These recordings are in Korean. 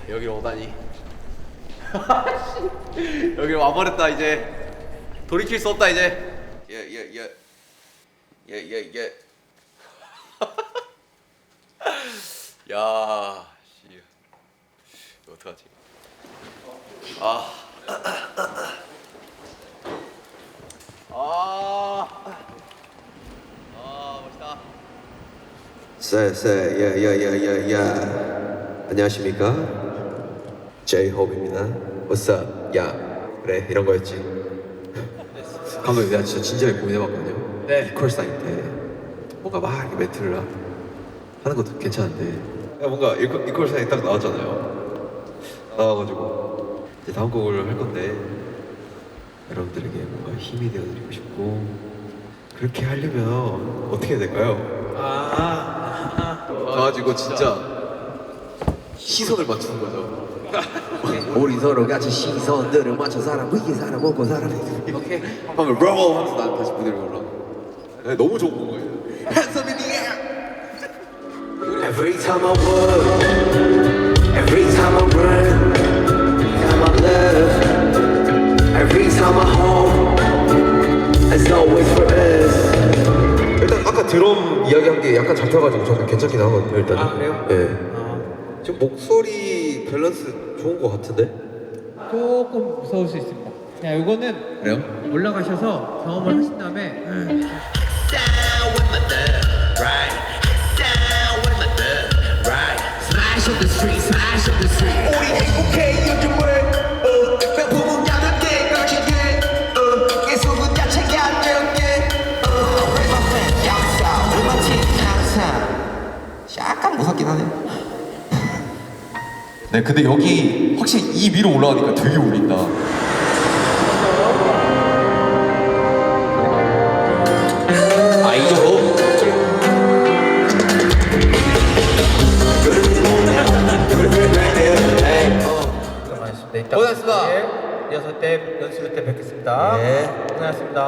여기로 오다니. 여기로 와버렸다 이제. 돌이킬 수 없다 이제. 예. 야, 씨. 이거 어떡하지? 멋있다. 안녕하십니까? J-Hope입니다. What's up? 야, 그래 이런 거였지. 감독님 내가 진짜 진지하게 고민해봤거든요. 네. 이퀄 사인 때 뭔가 막 이렇게 멘트를 하는 것도 괜찮은데 뭔가 이퀄 사인 딱 나왔잖아요. 나와가지고 이제 다음 곡을 할 건데 여러분들에게 뭔가 힘이 되어드리고 싶고 그렇게 하려면 어떻게 해야 될까요? 가가지고 진짜 시선을 맞추는 거죠. 우리 서로 같이 시선들을 맞춰 사람 위에 사람 먹고 사람 오케이. 하면 브라보 하면서 난 다시 무대를 올라. 네, 너무 좋은 거예요. Hands up in the air. Every time I work, every time I run, every time I love, every time I home, it's always for us. 일단 아까 드럼 이야기한 게 약간 잡혀가지고 저는 괜찮긴 하거든요. 일단. 아, 그래요? 예. 지금 목소리 밸런스 좋은 거 같은데? 조금 무서울 수 있습니다. 야, 이거는 그래요? 올라가셔서 경험을 하신 다음에 우리 행복해 요즘은 명품은 가볍게 거치게 예술은 자체가 되었게 랩은 양사 로man틱 항상 약간 무섭긴 하네. 네, 근데 여기 확실히 이 위로 올라가니까 되게 울린다. 아, 이 정도? 고생하셨습니다. 이따 고생하셨습니다. 리허설 때, 연습 때 뵙겠습니다. 네. 고생하셨습니다.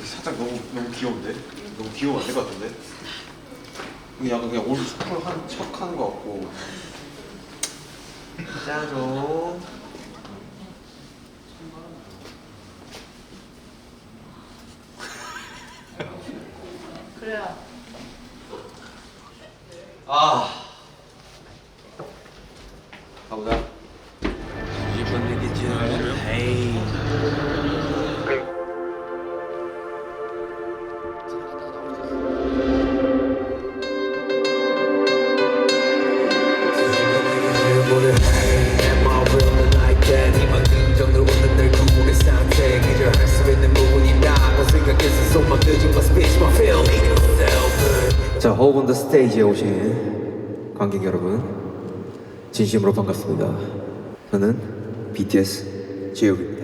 살짝 너무 귀여운데? 너무 귀여우면 안 될 것 같은데? 이게 약간 그냥 올드 스쿨한 척 하는 것 같고. 짜죠. 그래요. 가보자. 자, 호흡 온더 스테이지에 오신 관객 여러분, 진심으로 반갑습니다. 저는 BTS 지혁입니다.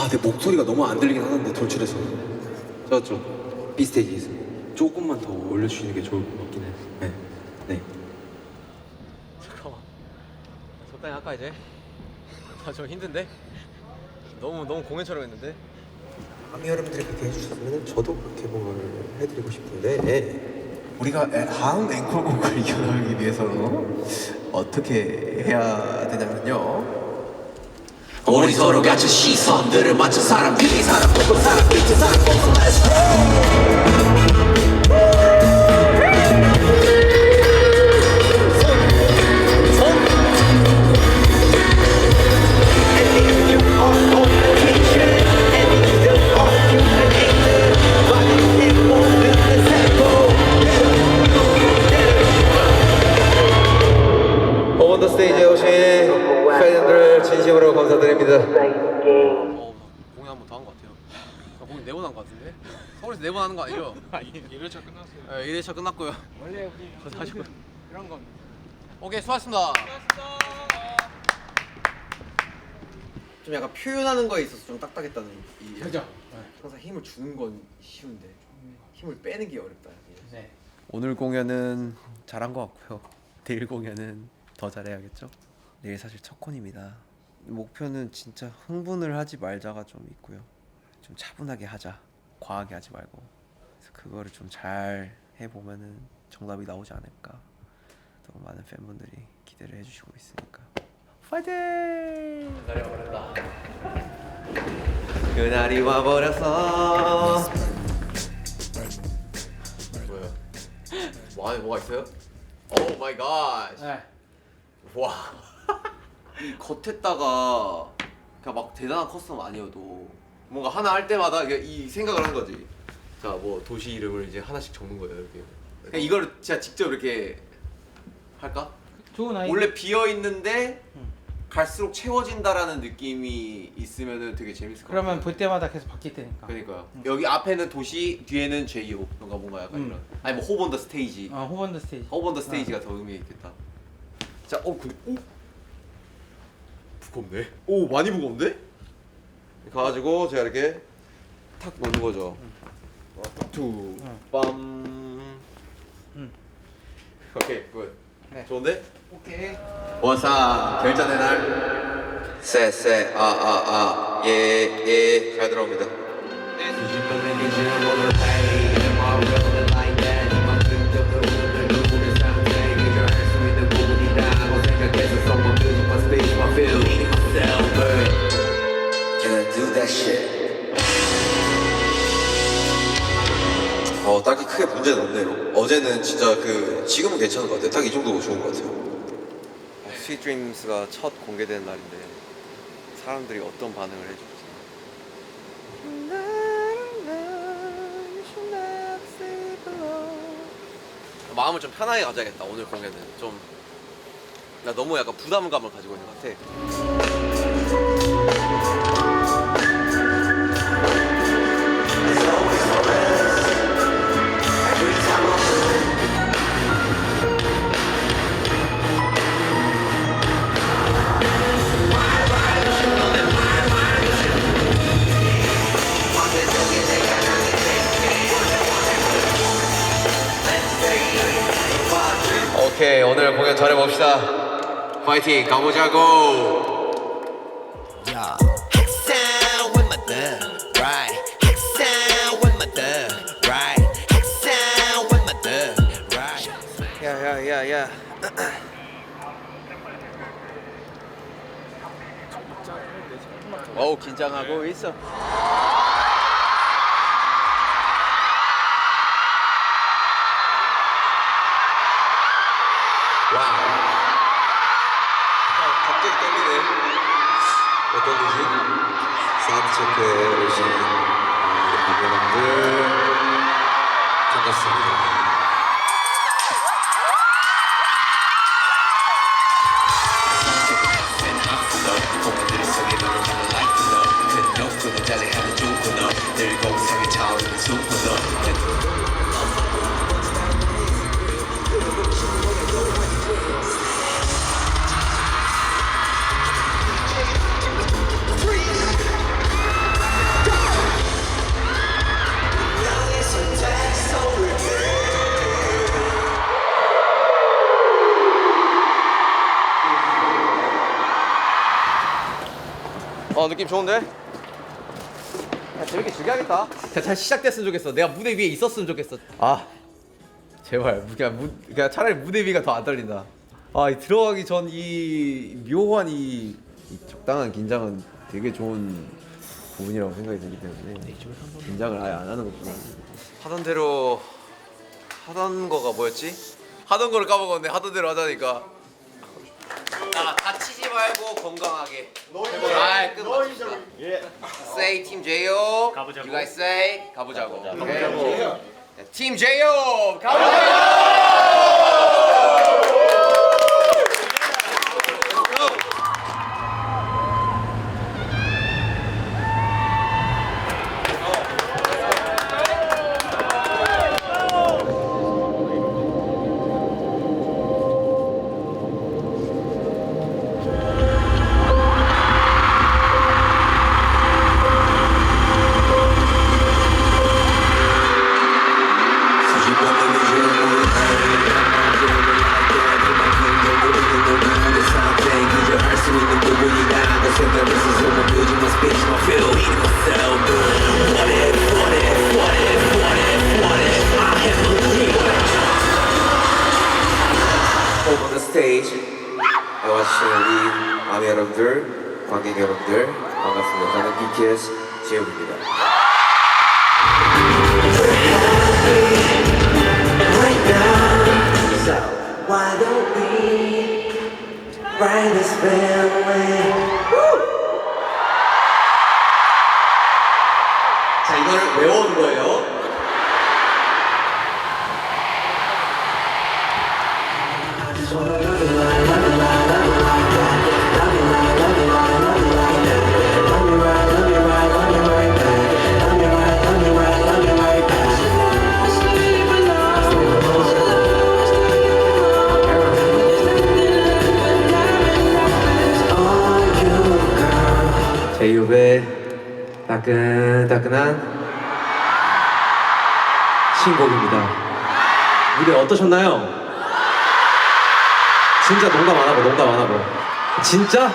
내 목소리가 너무 안 들리긴 하는데 돌출해서 저쪽 B 스테이지에서 조금만 더 올려주시는 게 좋을 것 같긴 해요. 네. 잠깐만. 적당히 할까 이제? 좀 힘든데? 너무 공연처럼 했는데? 여러분들이 그렇게 해주셨으면 저도 그렇게 뭔가를 해드리고 싶은데 우리가 다음 앵콜곡을 이겨나가기 위해서는 어떻게 해야 되냐면요, 우리 서로 같이 시선들을 맞춰 사람 위에 사람 먹고 사람 밑에 사람 먹고 Let's go. 나간 것 같아요. 공연 4번 한 것 같은데? 서울에서 4번 하는 거 아니죠? 아니 1회차 끝났어요. 네, 1회차 끝났고요. 원래 우리 고생하셨고요. 이런 건 오케이, 수고하셨습니다. 좀 약간 표현하는 거에 있어서 좀 딱딱했다는 이. 그죠? 항상 힘을 주는 건 쉬운데 힘을 빼는 게 어렵다. 네. 오늘 공연은 잘한 것 같고요. 내일 공연은 더 잘해야겠죠? 내일 사실 첫 콘입니다. 목표는 진짜 흥분을 하지 말자가 좀 있고요. 좀 차분하게 하자. 과하게 하지 말고. 그래서 그거를 좀 잘 해보면은 정답이 나오지 않을까. 또 많은 팬분들이 기대를 해주시고 있으니까. 파이팅! 그날이 와버렸다. 그날이 와버렸어. 뭐야? 뭐 안에 뭐가 있어요? 오 마이 갓. 네. 와. 이 겉에다가 그냥 막 대단한 커스텀 아니어도 뭔가 하나 할 때마다 이 생각을 한 거지. 자, 뭐 도시 이름을 이제 하나씩 적는 거예요, 이렇게. 그냥 이거를 진짜 직접 이렇게 할까? 좋은 아이. 원래 비어 있는데 갈수록 채워진다라는 느낌이 있으면은 되게 재밌을 것 같아요. 그러면 볼 때마다 계속 바뀔 테니까. 그러니까요. 여기 앞에는 도시, 뒤에는 제이홉. 뭔가 약간 이런. 아니 뭐 호브 온 더 스테이지. 호브 온 더 스테이지. 호브 온 더 스테이지가 더 의미 있겠다. 자, 근데 무겁네. 오, 많이 무거운데? 가가지고 제가 이렇게 탁 넣는 거죠. 툭, 빰. 오케이, 굿. 네. 좋은데? 오케이. 원사 결전의 날. 쎄, 예, 잘 들어옵니다. Can I do that shit? 딱히 크게 문제는 없네요. 어제는 진짜 지금은 괜찮은 것 같아요. 딱 이 정도가 좋은 것 같아요. 스윗 드림스가 첫 공개된 날인데 사람들이 어떤 반응을 해줄지. 마음을 좀 편하게 가져야겠다. 오늘 공연은 좀 나 너무 약간 부담감을 가지고 있는 것 같아. 오케이, 오늘 공연 잘해봅시다. 파이팅 가보자고. Sound with my thug, right? Sound with my thug, right? Sound with my thug, right? 야야야야. 어우, 긴장하고 있어. 갑자기 떨리네. 왜 떨리지? 사운드 체크에 오신 우리 여러분들 반갑습니다. 느낌 좋은데? 야, 재밌게 즐겨야겠다. 잘 시작됐으면 좋겠어. 내가 무대 위에 있었으면 좋겠어. 아, 제발. 그냥 차라리 무대 위가 더 안 떨린다. 이 들어가기 전 이 묘한 이 적당한 긴장은 되게 좋은 부분이라고 생각이 들기 때문에 긴장을 아예 안 하는 것보다 하던 대로 하던 거가 뭐였지? 하던 거를 까먹었네. 하던 대로 하자니까. 자, 다치지 말고 건강하게. 잘 끝마칩시다. Say Team J.O. 가보자고. You guys say 가보자고. 오케이. Team J.O. 가보자고. 여러분들, 관객 여러분들 반갑습니다. 저는 BTS 재욱입니다. right now. So why don't we ride this railway? 자, 이거를 외워오는 거예요. 제이홉의 따끈따끈한 신곡입니다. 무대 어떠셨나요? 진짜 농담 안 하고 진짜?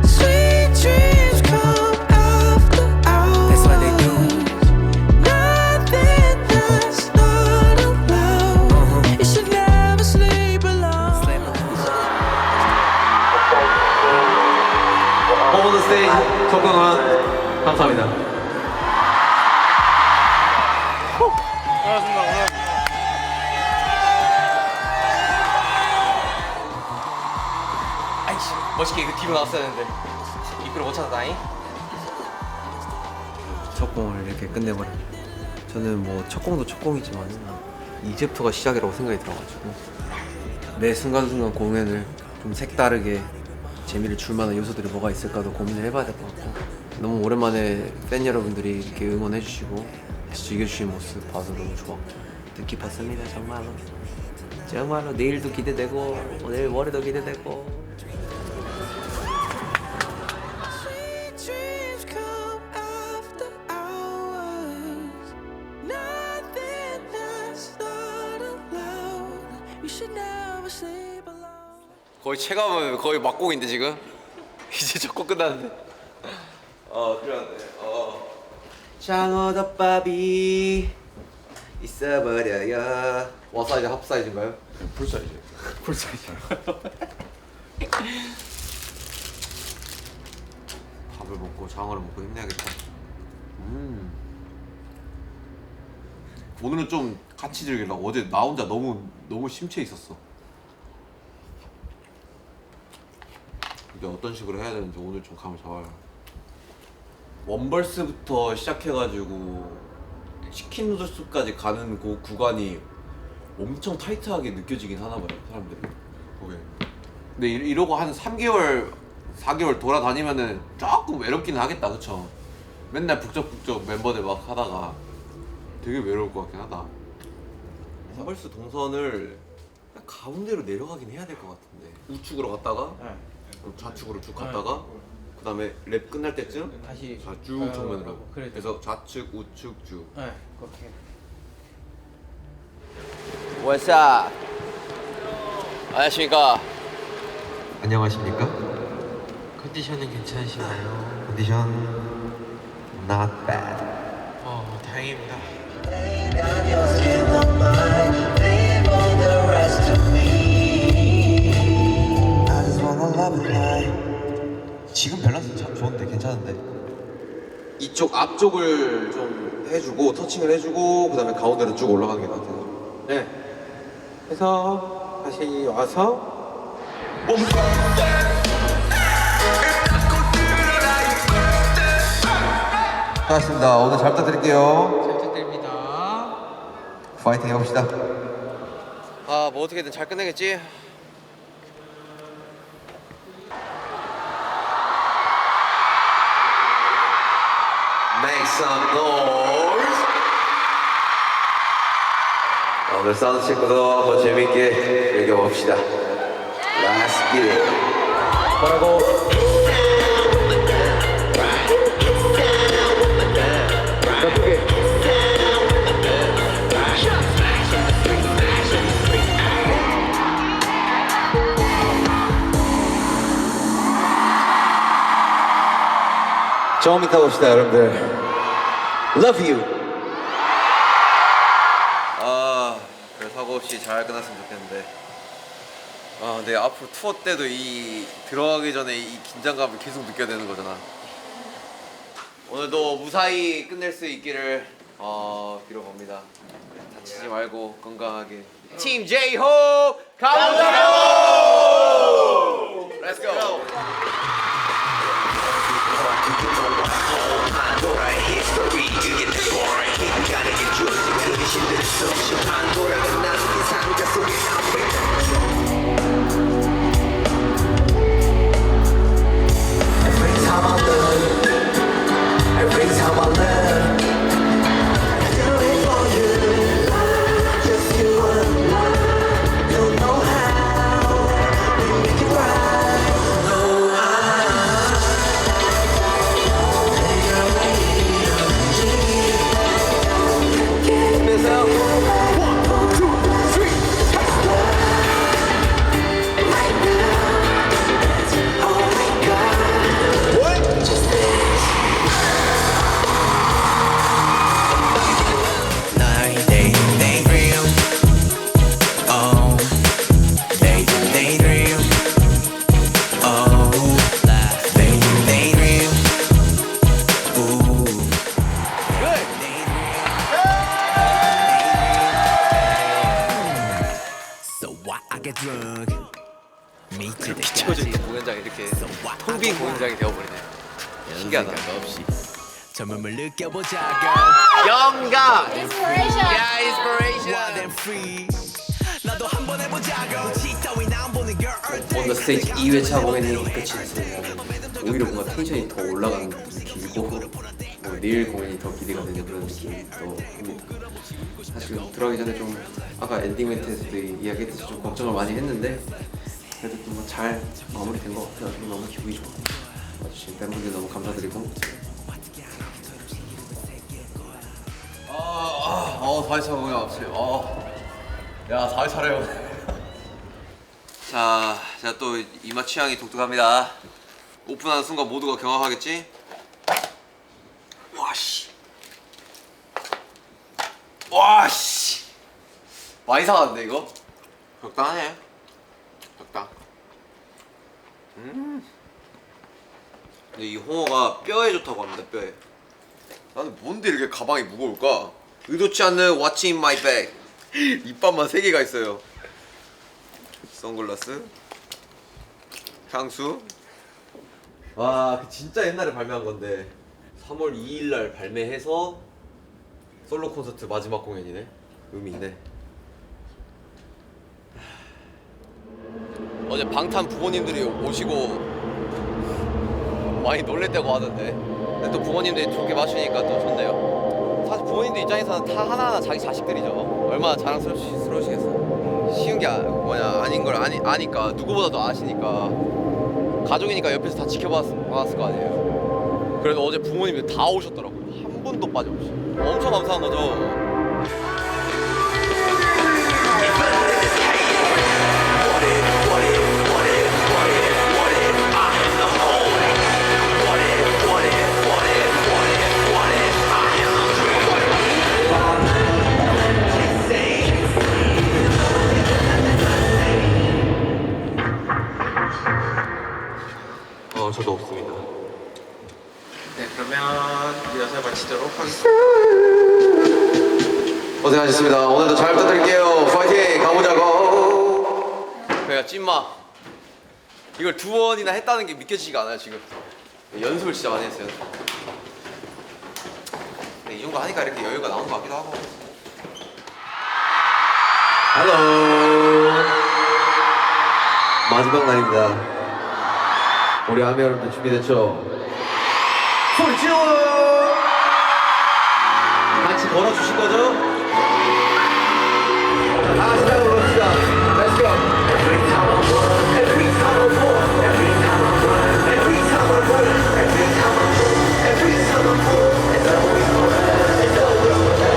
Sweet dreams come after hours. That's what they do. Nothing that's not allowed. You should never sleep alone. On the stage 석광환 감사합니다. 고맙습니다. 아이씨, 멋있게 이거 뒤로 나왔어야 했는데 입구를 못 찾았다잉. 첫 공을 이렇게 끝내버려. 저는 뭐 첫 공도 첫 공이지만 이제부터가 시작이라고 생각이 들어가지고 매 순간순간 공연을 좀 색다르게 재미를 줄 만한 요소들이 뭐가 있을까도 고민을 해봐야 될 것 같고, 너무 오랜만에 팬 여러분들이 이렇게 응원해주시고 즐겨주시는 모습 봐서 너무 좋았고 뜻깊었습니다. 정말로 내일도 기대되고 내일 모레도 기대되고. Sweet dreams come after hours. Nothing that's not allowed. You should never sleep alone. 거의 체감은 거의 막공인데 지금 이제 첫 곡 끝났는데. 그런데 장어덮밥이 있어버려요. 와사이즈 합사이즈인가요? 풀사이즈. 풀사이즈. 밥을 먹고 장어를 먹고 힘내야겠다. 오늘은 좀 같이 즐기려고. 어제 나 혼자 너무 심취해 있었어. 이게 어떤 식으로 해야 되는지 오늘 좀 감을 잡아요. 원벌스부터 시작해가지고 치킨 누들숲까지 가는 그 구간이 엄청 타이트하게 느껴지긴 하나 봐요, 사람들이 보기엔. 근데 이러고 한 3개월, 4개월 돌아다니면은 조금 외롭기는 하겠다, 그쵸? 맨날 북적북적 멤버들 막 하다가 되게 외로울 것 같긴 하다. 원벌스 동선을 가운데로 내려가긴 해야 될 것 같은데, 우측으로 갔다가 좌측으로 쭉 갔다가 그 다음에 랩 끝날 때쯤 다시 쭉 정면으로. 그래. 그래서 좌측 우측 쭉. 네, 그렇게. What's up? 안녕하십니까? 안녕하십니까? 컨디션은 괜찮으신가요? 컨디션 not bad. 다행입니다. Down your skin on mine. Leave all the rest to me. I just wanna love it like. 지금 밸런스 참 좋은데 괜찮은데. 이쪽 앞쪽을 좀 해주고 터칭을 해주고 그 다음에 가운데로 쭉 올라가는 게 나아요. 네. 해서 다시 와서 고맙습니다. 오늘 잘 부탁드릴게요. 잘 부탁드립니다. 파이팅 해봅시다. 아, 뭐 어떻게든 잘 끝내겠지? Make some noise. 오늘 사운드 체크도 한번 재밌게 즐겨봅시다. Let's get it. 뭐라고? 어떻게? 처음 이따 봅시다, 여러분들. Love you. 그래서 하고 없이 잘 끝났으면 좋겠는데. 아, 근데 앞으로 투어 때도 이 들어가기 전에 이 긴장감을 계속 느껴야 되는 거잖아. 오늘도 무사히 끝낼 수 있기를 빌어봅니다. 다치지 말고 건강하게. 팀 J-Hope 가보자고! Let's go! Every time I look, every time I learn, I do it for you, just you alone. Don't know how we make it right. No, give myself 1, 2, 3. Right now, that's all we got. Just this. Daydream. Oh, daydream. Oh, daydream. Ooh. So what? I get drunk. Me to the 채워져 있는 공연장이 이렇게 텅빈 공연장이 되어버리네. 신기하다. 없이 젊음을 느껴보자고. 영감! 인스피레이션. 야, 인스피레이션! Wild and free. 나도 한번 해보자고. 지따위 나 보는 girl. 언더 스테이지 2회차 공연이 끝이 났으면 오히려 뭔가 텐션이 더 올라가는 느낌이고 뭐 내일 공연이 더 기대가 되는 그런 느낌이 또 듭니다. 사실 들어가기 전에 좀 아까 엔딩 멘트에서도 이야기했듯이 좀 걱정을 많이 했는데 그래도 또 잘 마무리된 것 같아요. 너무 기분이 좋고 와주신 팬분들 너무 감사드리고 다시 공연 없이. 야, 다시 잘해요. 자, 제가 또 이마 취향이 독특합니다. 오픈하는 순간 모두가 경악하겠지? 와씨. 와씨. 많이 사갔는데 이거? 적당하네. 적당. 근데 이 홍어가 뼈에 좋다고 합니다. 뼈에. 나는 뭔데 이렇게 가방이 무거울까? 의도치 않는 What's in my bag. 입밥만 3개가 있어요. 선글라스, 향수. 와, 그 진짜 옛날에 발매한 건데 3월 2일 날 발매해서 솔로 콘서트 마지막 공연이네. 의미 있네. 어제 방탄 부모님들이 오시고 많이 놀랬다고 하던데. 근데 또 부모님들이 좋게 맞추니까 또 좋네요. 사실 부모님들 입장에서는 다 하나하나 자기 자식들이죠. 얼마나 자랑스러우시겠어. 쉬운 게 아닌 걸 아니까 누구보다도 아시니까 가족이니까 옆에서 다 지켜봤을 거 아니에요. 그래도 어제 부모님들 다 오셨더라고요. 한 분도 빠짐없이. 엄청 감사한 거죠. 저도 없습니다. 네, 그러면 리허설 마치도록 하겠습니다. 고생하셨습니다. 오늘도 잘 부탁드릴게요. 파이팅! 가보자고! 그러니까 찐마 이걸 2번이나 했다는 게 믿겨지지가 않아요 지금. 연습을 진짜 많이 했어요. 근데 이 정도 하니까 이렇게 여유가 나오는 것 같기도 하고. 할로 마지막 날입니다. 우리 아미 여러분들 준비됐죠? 소리 질러! 같이 걸어주실 거죠? 자, 다 같이 따라 걸어봅시다. Let's go! Every time I run, every time I walk, every time I run, every time I run, every time I move, every time I move, it's always alright, it's always alright.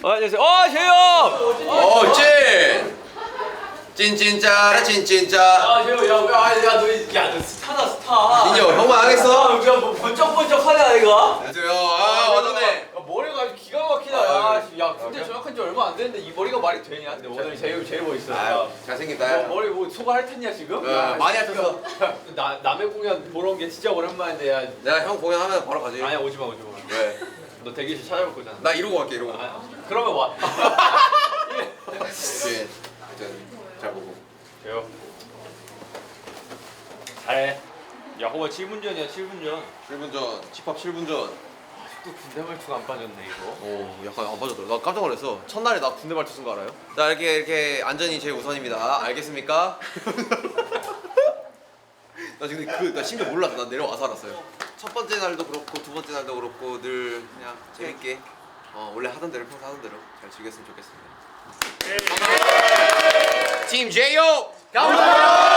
안녕하세요. 재영! 찐! 찐찐짜라 찐찐짜. 야너 스타다 스타. 인정. 형만 하겠어? 뭐 번쩍번쩍하냐 이거? 맞네. 머리가 아주 기가 막히다. 야 근데 정확한 지 얼마 안 됐는데 이 머리가 말이 되냐? 근데 오늘 제일 멋있어. 아유, 잘생겼다. 머리 뭐 소가할 텐냐 지금? 많이 하셨어. 남의 공연 보러 온 게 진짜 오랜만인데 야. 내가 형 공연하면 바로 가지. 아니야 오지 마. 왜? 너 대기실 찾아볼 거잖아. 나 이러고 갈게 이러고. 그러면 와. 예. 하여튼 잘 보고. 돼요. 잘해. 야 호바 7분 전이야 7분 전. 7분 전, 집합 7분 전. 또 군대 말투가 안 빠졌네 이거. 오, 약간 안 빠졌더라. 나 깜짝 놀랐어. 첫날에 나 군대 말투 쓴 거 알아요? 자, 이렇게 안전이 제일 우선입니다. 알겠습니까? 나 지금 나 심지어 몰랐어. 나 내려와서 알았어요. 첫 번째 날도 그렇고 두 번째 날도 그렇고 늘 그냥 재밌게 원래 하던 대로 평소 하던 대로 잘 즐겼으면 좋겠습니다. 팀 제이오 감사합니다.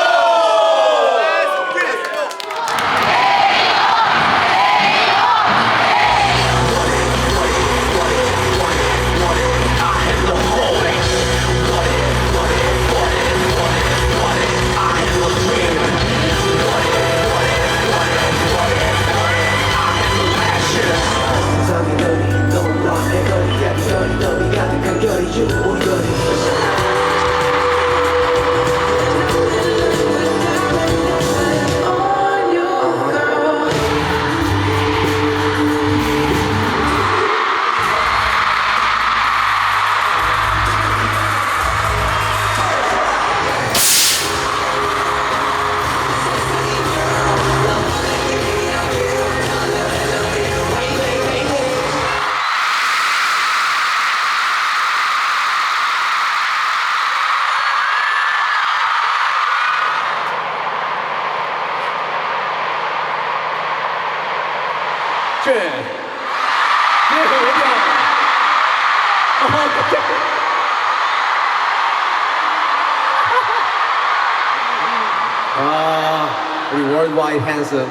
우리 worldwide handsome.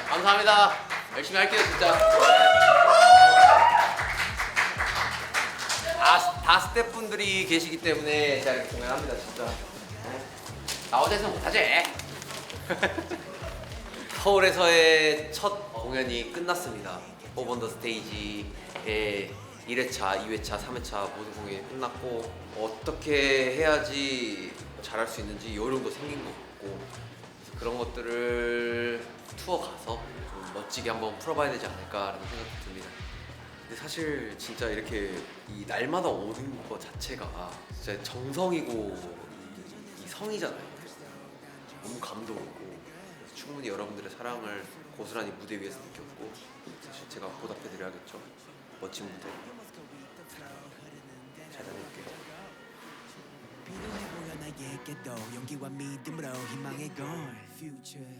감사합니다. 열심히 할게요 진짜. 다 스태프분들이 계시기 때문에 제가 이렇게 공연합니다 진짜. 나 어제서 못하지. 서울에서의 첫 공연이 끝났습니다. 오번 더 스테이지의 1회차, 2회차, 3회차 모든 공연이 끝났고 어떻게 해야지 잘할 수 있는지 요령도 생긴 것 같고 그래서 그런 것들을 투어 가서 좀 멋지게 한번 풀어봐야 되지 않을까라는 생각이 듭니다. 근데 사실 진짜 이렇게 이 날마다 오는 것 자체가 진짜 정성이고 이 성이잖아요. 너무 감동이고 충분히 여러분들의 사랑을 고스란히 무대 위에서 느꼈고 사실 제가 보답해드려야겠죠. 멋진 무대 잘 다녀올게요. 용기와 믿음으로 희망의 골 future